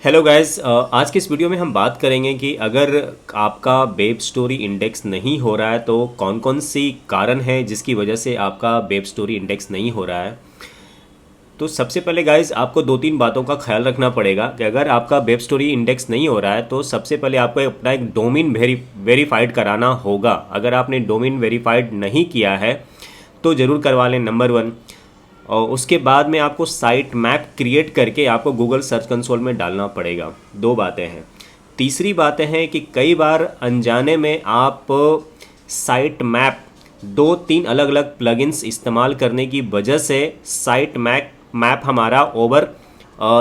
Hello guys, आज की इस वीडियो में हम बात करेंगे कि अगर आपका वेब स्टोरी इंडेक्स नहीं हो रहा है तो कौन कौन सी कारण है जिसकी वजह से आपका वेब स्टोरी इंडेक्स नहीं हो रहा है। तो सबसे पहले गाइस आपको दो तीन बातों का ख्याल रखना पड़ेगा कि अगर आपका वेब स्टोरी इंडेक्स नहीं हो रहा है तो सबसे पहले आपको अपना एक डोमेन वेरीफाइड कराना होगा। अगर आपने डोमेन वेरीफाइड नहीं किया है तो ज़रूर करवा लें, नंबर वन। और उसके बाद में आपको साइट मैप क्रिएट करके आपको गूगल सर्च कंसोल में डालना पड़ेगा। दो बातें हैं। तीसरी बातें हैं कि कई बार अनजाने में आप साइट मैप दो तीन अलग अलग प्लगइन्स इस्तेमाल करने की वजह से साइट मैप हमारा ओवर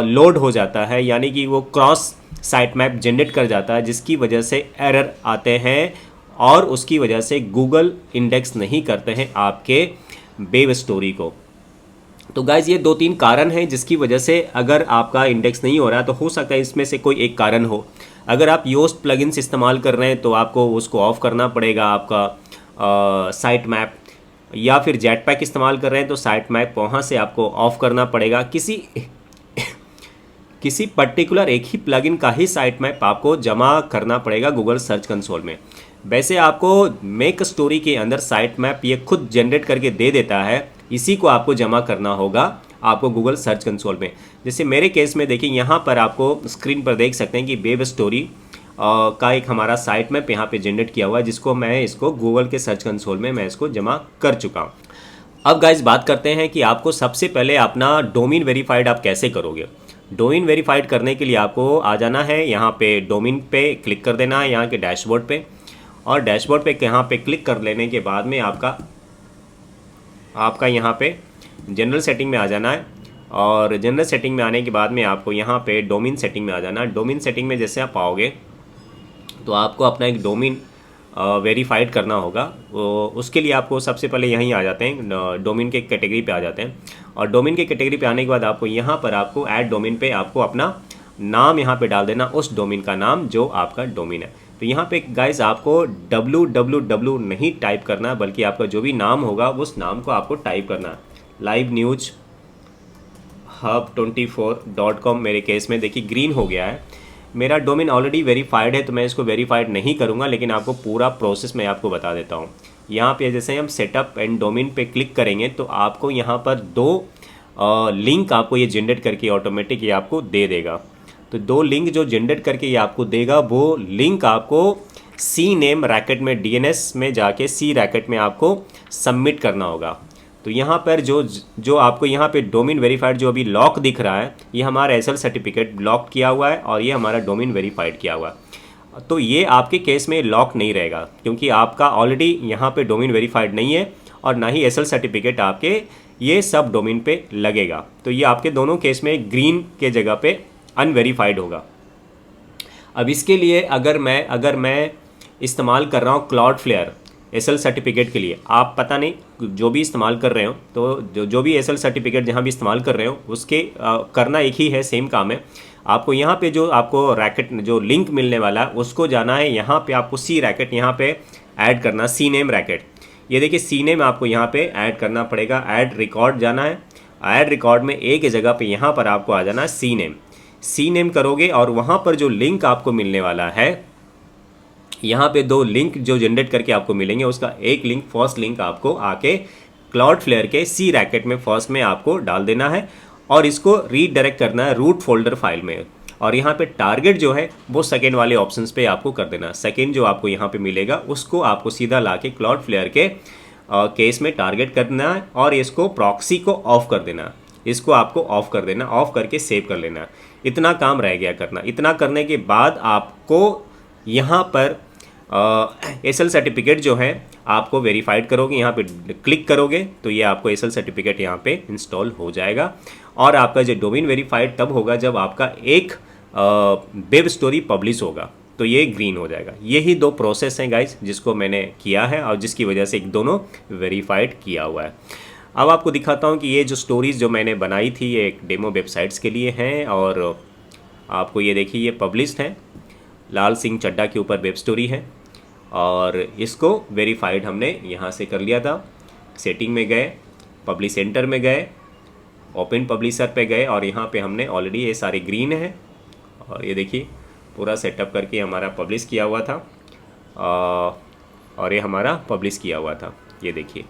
लोड हो जाता है, यानी कि वो क्रॉस साइट मैप जनरेट कर जाता है, जिसकी वजह से एरर आते हैं और उसकी वजह से गूगल इंडेक्स नहीं करते हैं आपके वेब स्टोरी को। तो गाइज ये दो तीन कारण हैं जिसकी वजह से अगर आपका इंडेक्स नहीं हो रहा है तो हो सकता है इसमें से कोई एक कारण हो। अगर आप योस्ट प्लगइन्स इस्तेमाल कर रहे हैं तो आपको उसको ऑफ़ करना पड़ेगा, आपका साइट मैप। या फिर जेटपैक इस्तेमाल कर रहे हैं तो साइट मैप वहाँ से आपको ऑफ़ करना पड़ेगा। किसी पर्टिकुलर एक ही प्लगइन का ही साइट मैप आपको जमा करना पड़ेगा गूगल सर्च कंसोल में। वैसे आपको मेक स्टोरी के अंदर साइट मैप ये खुद जनरेट करके दे देता है, इसी को आपको जमा करना होगा आपको गूगल सर्च कंसोल में। जैसे मेरे केस में देखिए, यहाँ पर आपको स्क्रीन पर देख सकते हैं कि वेब स्टोरी का एक हमारा साइट मैप यहाँ पे जनरेट किया हुआ है, जिसको मैं इसको गूगल के सर्च कंसोल में मैं इसको जमा कर चुका हूँ। अब गाइज बात करते हैं कि आपको सबसे पहले अपना डोमेन वेरीफाइड आप कैसे करोगे। डोमेन वेरीफाइड करने के लिए आपको आ जाना है, यहाँ पे डोमेन पे क्लिक कर देना है, यहाँ के डैशबोर्ड पे। और डैशबोर्ड पे यहाँ पे क्लिक कर लेने के बाद में आपका यहाँ पे जनरल सेटिंग में आ जाना है। और जनरल सेटिंग में आने के बाद में आपको यहाँ पे डोमेन सेटिंग में आ जाना है। डोमेन सेटिंग में जैसे आप आओगे तो आपको अपना एक डोमेन वेरीफाइड करना होगा। उसके लिए आपको सबसे पहले यहीं आ जाते हैं, डोमेन के कैटेगरी पे आ जाते हैं। और डोमेन के कैटेगरी पे आने के बाद आपको यहाँ पर आपको ऐड डोमेन पे आपको अपना नाम यहाँ पे डाल देना, उस डोमेन का नाम जो आपका डोमेन है। तो यहाँ पे गाइज आपको www नहीं टाइप करना, बल्कि आपका जो भी नाम होगा उस नाम को आपको टाइप करना है। लाइव न्यूज hub24.com मेरे केस में देखिए ग्रीन हो गया है। मेरा डोमेन ऑलरेडी वेरीफाइड है तो मैं इसको वेरीफाइड नहीं करूँगा, लेकिन आपको पूरा प्रोसेस मैं आपको बता देता हूँ। यहाँ पे जैसे हम सेटअप एंड डोमेन पे क्लिक करेंगे तो आपको यहाँ पर दो लिंक आपको ये जनरेट करके ऑटोमेटिक ये आपको दे देगा। तो दो लिंक जो जनरेट करके ये आपको देगा, वो लिंक आपको सी नेम रैकेट में डीएनएस में जाके सी रैकेट में आपको सबमिट करना होगा। तो यहाँ पर जो आपको यहाँ पे डोमेन वेरीफाइड जो अभी लॉक दिख रहा है, ये हमारा एसएल सर्टिफिकेट ब्लॉक किया हुआ है और ये हमारा डोमेन वेरीफाइड किया हुआ है। तो ये आपके केस में लॉक नहीं रहेगा, क्योंकि आपका ऑलरेडी यहाँ पे डोमेन वेरीफाइड नहीं है और ना ही एसएल सर्टिफिकेट आपके ये सब डोमेन पे लगेगा। तो ये आपके दोनों केस में ग्रीन के जगह पे अनवेरीफाइड होगा। अब इसके लिए अगर मैं इस्तेमाल कर रहा हूँ क्लाउडफ्लेयर एसएल सर्टिफिकेट के लिए, आप पता नहीं जो भी इस्तेमाल कर रहे हो, तो जो भी एसएल सर्टिफिकेट जहाँ भी इस्तेमाल कर रहे हो उसके करना एक ही है, सेम काम है। आपको यहाँ पे जो आपको रैकेट जो लिंक मिलने वाला है उसको जाना है, यहाँ पे आपको सी रैकेट यहाँ पे ऐड करना, सी नेम रैकेट। ये देखिए सी नेम आपको यहाँ पे ऐड करना पड़ेगा। ऐड रिकॉर्ड जाना है, ऐड रिकॉर्ड में एक जगह पे यहाँ पर आपको आ जाना है सी नेम करोगे और वहाँ पर जो लिंक आपको मिलने वाला है, यहाँ पे दो लिंक जो जनरेट करके आपको मिलेंगे, उसका एक लिंक फर्स्ट लिंक आपको आके क्लाउडफ्लेयर के सी रैकेट में फर्स्ट में आपको डाल देना है और इसको रीडायरेक्ट करना है रूट फोल्डर फाइल में। और यहाँ पे टारगेट जो है वो सेकेंड वाले ऑप्शंस पे आपको कर देना। सेकेंड जो आपको यहाँ पे मिलेगा उसको आपको सीधा ला के क्लाउडफ्लेयर के केस में टारगेट करना है और इसको प्रॉक्सी को ऑफ कर देना। इसको आपको ऑफ कर देना, ऑफ करके सेव कर लेना। इतना काम रह गया करना। इतना करने के बाद आपको यहाँ पर एसएल सर्टिफिकेट जो है आपको वेरीफाइड करोगे, यहाँ पे क्लिक करोगे तो ये आपको एसएल सर्टिफिकेट यहाँ पे इंस्टॉल हो जाएगा। और आपका जो डोमेन वेरीफाइड तब होगा जब आपका एक वेब स्टोरी पब्लिश होगा, तो ये ग्रीन हो जाएगा। यही दो प्रोसेस हैं गाइज जिसको मैंने किया है और जिसकी वजह से एक दोनों वेरीफाइड किया हुआ है। अब आपको दिखाता हूँ कि ये जो स्टोरीज़ जो मैंने बनाई थी ये एक डेमो वेबसाइट्स के लिए हैं और आपको ये देखिए ये पब्लिश्ड है। लाल सिंह चड्ढा के ऊपर वेब स्टोरी है और इसको वेरीफाइड हमने यहाँ से कर लिया था। सेटिंग में गए, पब्लिश सेंटर में गए, ओपन पब्लिशर पे गए और यहाँ पे हमने ऑलरेडी ये सारे ग्रीन है और ये देखिए पूरा सेटअप करके हमारा पब्लिश किया हुआ था और ये हमारा पब्लिश किया हुआ था। ये देखिए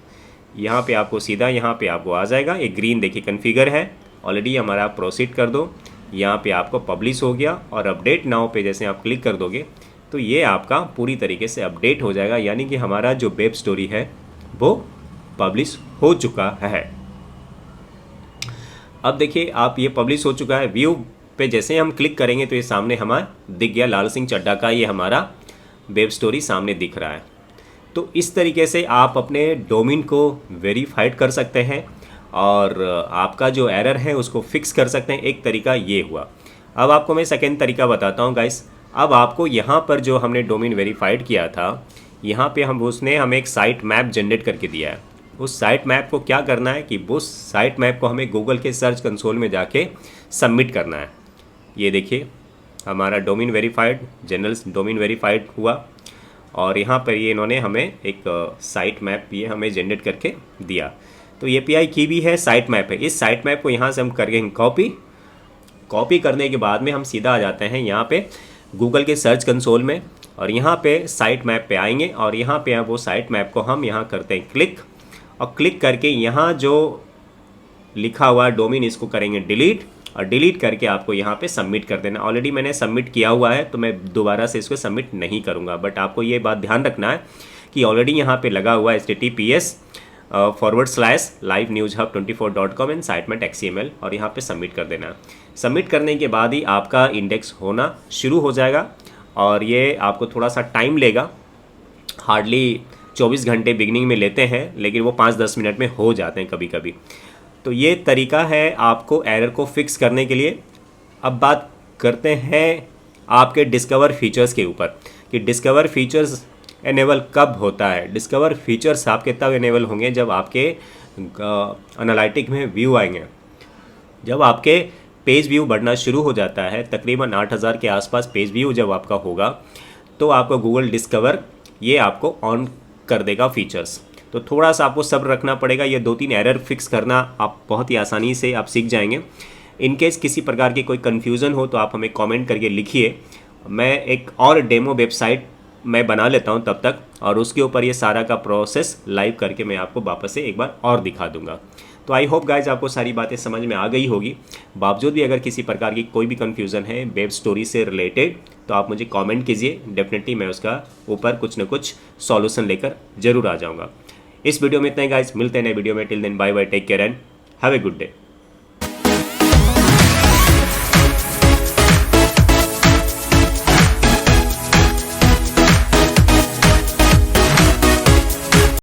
यहाँ पे आपको सीधा यहाँ पे आपको आ जाएगा, एक ग्रीन देखिए कॉन्फ़िगर है ऑलरेडी हमारा। प्रोसीड कर दो, यहाँ पे आपको पब्लिश हो गया और अपडेट नाउ पे जैसे आप क्लिक कर दोगे तो ये आपका पूरी तरीके से अपडेट हो जाएगा, यानी कि हमारा जो वेब स्टोरी है वो पब्लिश हो चुका है। अब देखिए आप ये पब्लिश हो चुका है, व्यू पे जैसे हम क्लिक करेंगे तो ये सामने हमारा दिख गया, लाल सिंह चड्ढा का ये हमारा वेब स्टोरी सामने दिख रहा है। तो इस तरीके से आप अपने डोमेन को वेरीफाइड कर सकते हैं और आपका जो एरर है उसको फिक्स कर सकते हैं। एक तरीका ये हुआ। अब आपको मैं सेकेंड तरीका बताता हूँ गाइस। अब आपको यहाँ पर जो हमने डोमेन वेरीफाइड किया था, यहाँ पे उसने हमें एक साइट मैप जनरेट करके दिया है। उस साइट मैप को क्या करना है कि उस साइट मैप को हमें गूगल के सर्च कंसोल में जाके सबमिट करना है। ये देखिए हमारा domain verified, general domain verified हुआ और यहाँ पर ये इन्होंने हमें एक साइट मैप ये हमें जनरेट करके दिया। तो ये API की भी है, साइट मैप है। इस साइट मैप को यहाँ से हम करेंगे कॉपी करने के बाद में हम सीधा आ जाते हैं यहाँ पे गूगल के सर्च कंसोल में और यहाँ पे साइट मैप पे आएंगे और यहाँ पे वो साइट मैप को हम यहाँ करते हैं क्लिक, और क्लिक करके यहाँ जो लिखा हुआ डोमेन इसको करेंगे डिलीट, और डिलीट करके आपको यहाँ पे सबमिट कर देना। ऑलरेडी मैंने सबमिट किया हुआ है तो मैं दोबारा से इसको सबमिट नहीं करूँगा, बट आपको ये बात ध्यान रखना है कि ऑलरेडी यहाँ पे लगा हुआ है https://livenewshub24.com एंड sitemat.xml और यहाँ पे सबमिट कर देना। सबमिट करने के बाद ही आपका इंडेक्स होना शुरू हो जाएगा और ये आपको थोड़ा सा टाइम लेगा, हार्डली 24 घंटे बिगनिंग में लेते हैं, लेकिन वो 5-10 मिनट में हो जाते हैं कभी कभी। तो ये तरीका है आपको एरर को फिक्स करने के लिए। अब बात करते हैं आपके डिस्कवर फीचर्स के ऊपर कि डिस्कवर फीचर्स एनेबल कब होता है। डिस्कवर फीचर्स आपके तब एनेबल होंगे जब आपके एनालिटिक में व्यू आएंगे। जब आपके पेज व्यू बढ़ना शुरू हो जाता है, तकरीबन 8000 के आसपास पेज व्यू जब आपका होगा, तो आपका गूगल डिस्कवर ये आपको ऑन कर देगा फीचर्स। तो थोड़ा सा आपको सब्र रखना पड़ेगा। ये 2-3 एरर फिक्स करना आप बहुत ही आसानी से आप सीख जाएंगे। इनकेस किसी प्रकार की कोई कन्फ्यूज़न हो तो आप हमें कमेंट करके लिखिए। मैं एक और डेमो वेबसाइट मैं बना लेता हूं तब तक, और उसके ऊपर ये सारा का प्रोसेस लाइव करके मैं आपको वापस से एक बार और दिखा दूंगा। तो आई होप गाइज आपको सारी बातें समझ में आ गई होगी। बावजूद भी अगर किसी प्रकार की कोई भी कन्फ्यूज़न है वेब स्टोरी से रिलेटेड तो आप मुझे कमेंट कीजिए, डेफिनेटली मैं उसका ऊपर कुछ ना कुछ सॉल्यूशन लेकर ज़रूर आ जाऊँगा। इस वीडियो में इतना ही गाइज, मिलते हैं नए वीडियो में। Till then bye bye, take care and have a good day.